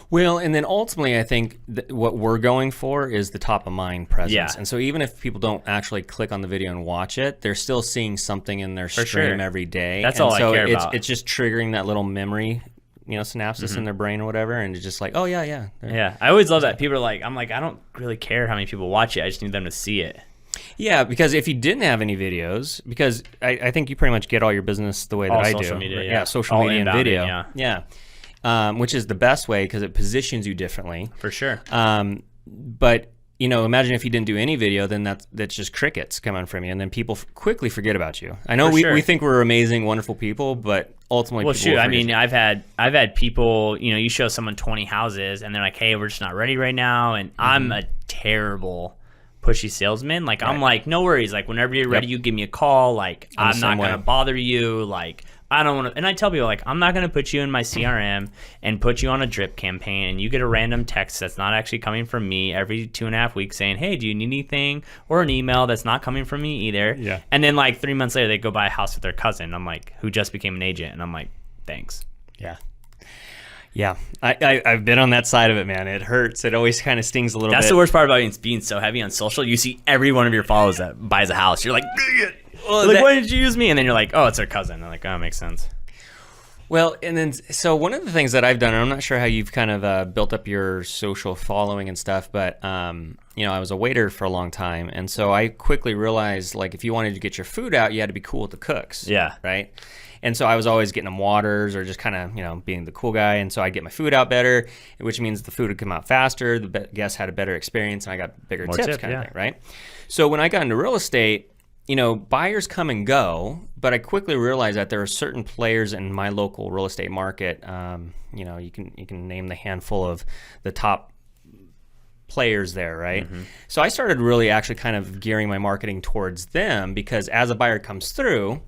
Well, and then ultimately, I think what we're going for is the top of mind presence. Yeah. And so even if people don't actually click on the video and watch it, they're still seeing something in their stream every day. That's and all so I care about. It's just triggering that little memory, synapses in their brain or whatever, and it's just like, oh yeah. Yeah, I always love that. People are like, I don't really care how many people watch it. I just need them to see it. Yeah, because if you didn't have any videos, because I think you pretty much get all your business the way that I do. Social media, yeah, social media and video. Yeah. Which is the best way because it positions you differently. For sure. But imagine if you didn't do any video, then that's just crickets coming from you, and then people quickly forget about you. I know we think we're amazing, wonderful people, but ultimately, I mean, I've had people. You show someone 20 houses, and they're like, "Hey, we're just not ready right now," and I'm a terrible pushy salesman. Like, I'm like, no worries. Like, whenever you're ready, you give me a call. Like, I'm not gonna bother you. Like, I don't want to. And I tell people, like, I'm not gonna put you in my CRM and put you on a drip campaign, and you get a random text that's not actually coming from me every 2.5 weeks saying, "Hey, do you need anything?" or an email that's not coming from me either. Yeah. And then like 3 months later, they go buy a house with their cousin. I'm like, who just became an agent, and I'm like, thanks. Yeah. Yeah, I've been on that side of it, man. It hurts. It always kind of stings a little bit. That's the worst part about being so heavy on social. You see every one of your followers that buys a house. You're like, well, why did you use me? And then you're like, oh, it's their cousin. I'm like, oh, it makes sense. Well, and then so one of the things that I've done, and I'm not sure how you've kind of built up your social following and stuff, but I was a waiter for a long time, and so I quickly realized, like, if you wanted to get your food out, you had to be cool with the cooks. Yeah. Right. And so I was always getting them waters or just kind of, being the cool guy. And so I'd get my food out better, which means the food would come out faster. The guests had a better experience, and I got bigger tips kind of thing, right? So when I got into real estate, buyers come and go, but I quickly realized that there are certain players in my local real estate market. You can name the handful of the top players there, right? Mm-hmm. So I started really actually kind of gearing my marketing towards them, because as a buyer comes through,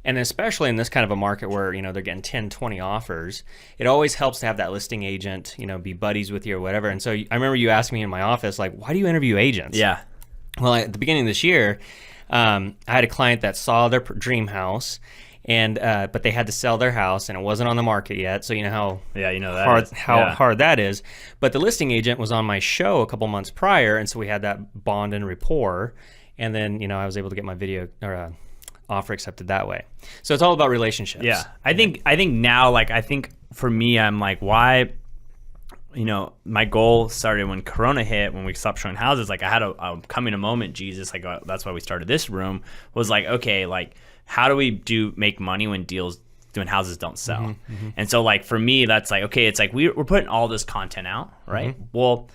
and especially in this kind of a market where, they're getting 10, 20 offers, it always helps to have that listing agent, be buddies with you or whatever. And so I remember you asked me in my office, like, why do you interview agents? Yeah. Well, at the beginning of this year, I had a client that saw their dream house, and but they had to sell their house, and it wasn't on the market yet. So how hard that is. But the listing agent was on my show a couple months prior, and so we had that bond and rapport. And then I was able to get my video or offer accepted that way. So it's all about relationships. Yeah, I think now, like, I think for me, I'm like, why? My goal started when Corona hit, when we stopped showing houses. Like, I had a coming a moment, Jesus. Like, that's why we started this room. Was like, okay, like, how do we make money when houses don't sell? Mm-hmm. And so, like, for me, that's like, okay, it's like we're putting all this content out, right? Mm-hmm. Well,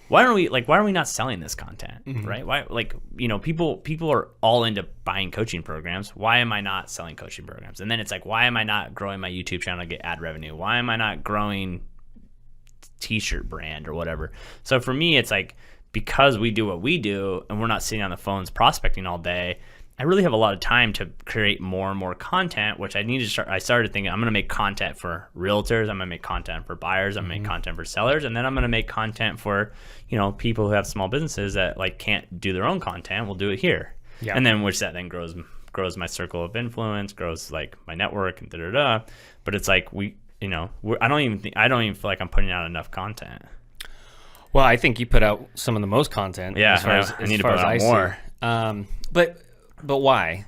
why are we not selling this content, mm-hmm. right? Why, like, people are all into buying coaching programs. Why am I not selling coaching programs? And then it's like, why am I not growing my YouTube channel to get ad revenue? Why am I not growing t-shirt brand or whatever? So for me, it's like, because we do what we do and we're not sitting on the phones prospecting all day, I really have a lot of time to create more and more content, which I started thinking, I'm going to make content for realtors. I'm going to make content for buyers. I'm going to make content for sellers. And then I'm going to make content for, people who have small businesses that, like, can't do their own content. We'll do it here. Yeah. And then that then grows my circle of influence, grows, like, my network and da-da-da. But it's like, I don't even feel like I'm putting out enough content. Well, I think you put out some of the most content. Yeah, I need to put out more. But why?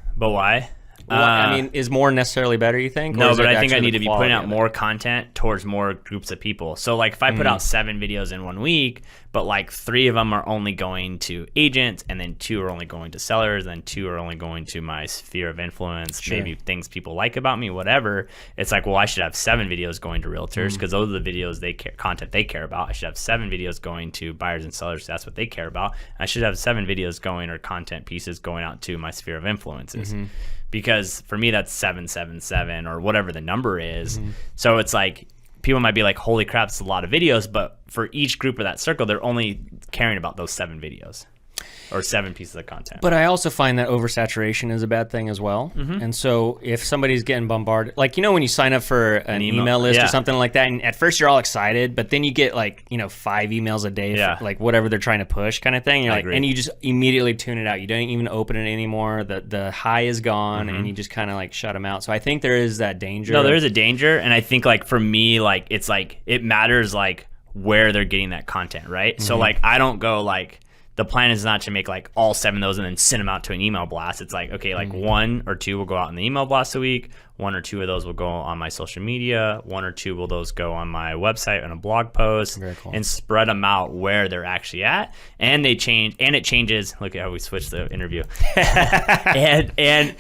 I mean, is more necessarily better, you think? No, but I think I need to be putting out more content towards more groups of people. So, like, if I put out 7 videos in 1 week, but, like, 3 of them are only going to agents, and then 2 are only going to sellers, and then 2 are only going to my sphere of influence, maybe things people like about me, whatever. It's like, well, I should have 7 videos going to realtors, because those are the videos content they care about. I should have 7 videos going to buyers and sellers. That's what they care about. I should have 7 videos going, or content pieces going out to my sphere of influences. Mm-hmm. Because for me, that's 777 or whatever the number is. Mm-hmm. So it's like, people might be like, holy crap, it's a lot of videos. But for each group of that circle, they're only caring about those 7 videos or 7 pieces of content. But I also find that oversaturation is a bad thing as well. Mm-hmm. And so if somebody's getting bombarded, like, when you sign up for an email list or something like that, and at first you're all excited, but then you get, like, 5 emails a day for, like, whatever they're trying to push kind of thing. You're like, and you just immediately tune it out. You don't even open it anymore. The high is gone, and you just kind of, like, shut them out. So I think there is that danger. No, there is a danger. And I think, like, for me, like, it's like, it matters, like, where they're getting that content, right? So like I don't go like, the plan is not to make like all 7 of those and then send them out to an email blast. It's like, okay, like 1 or 2 will go out in the email blast a week. 1 or 2 of those will go on my social media. 1 or 2 will those go on my website and a blog post. Very cool. And spread them out where they're actually at. And they change, and it changes. Look at how we switched the interview.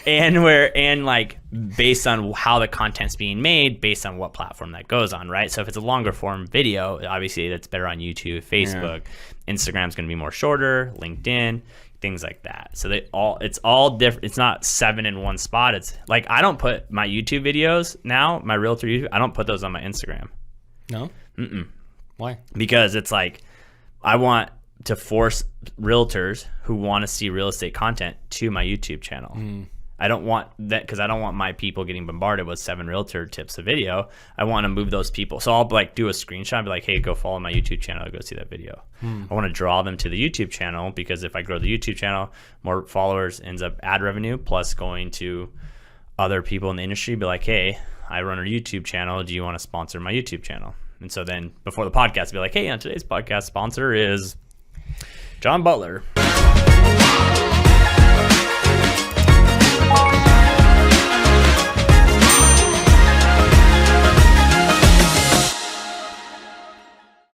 and like based on how the content's being made, based on what platform that goes on, right? So if it's a longer form video, obviously that's better on YouTube, Facebook. Instagram's going to be more shorter, LinkedIn, things like that. So it's all different. It's not 7 in one spot. It's like, I don't put my YouTube videos now, my realtor YouTube, I don't put those on my Instagram. No? Why? Because it's like, I want to force realtors who want to see real estate content to my YouTube channel. I don't want that, because I don't want my people getting bombarded with 7 realtor tips a video. I want to move those people. So I'll like do a screenshot and be like, hey, go follow my YouTube channel, go see that video. I want to draw them to the YouTube channel, because if I grow the YouTube channel, more followers ends up ad revenue, plus going to other people in the industry, be like, hey, I run a YouTube channel. Do you want to sponsor my YouTube channel? And so then before the podcast, be like, hey, on today's podcast, sponsor is John Butler.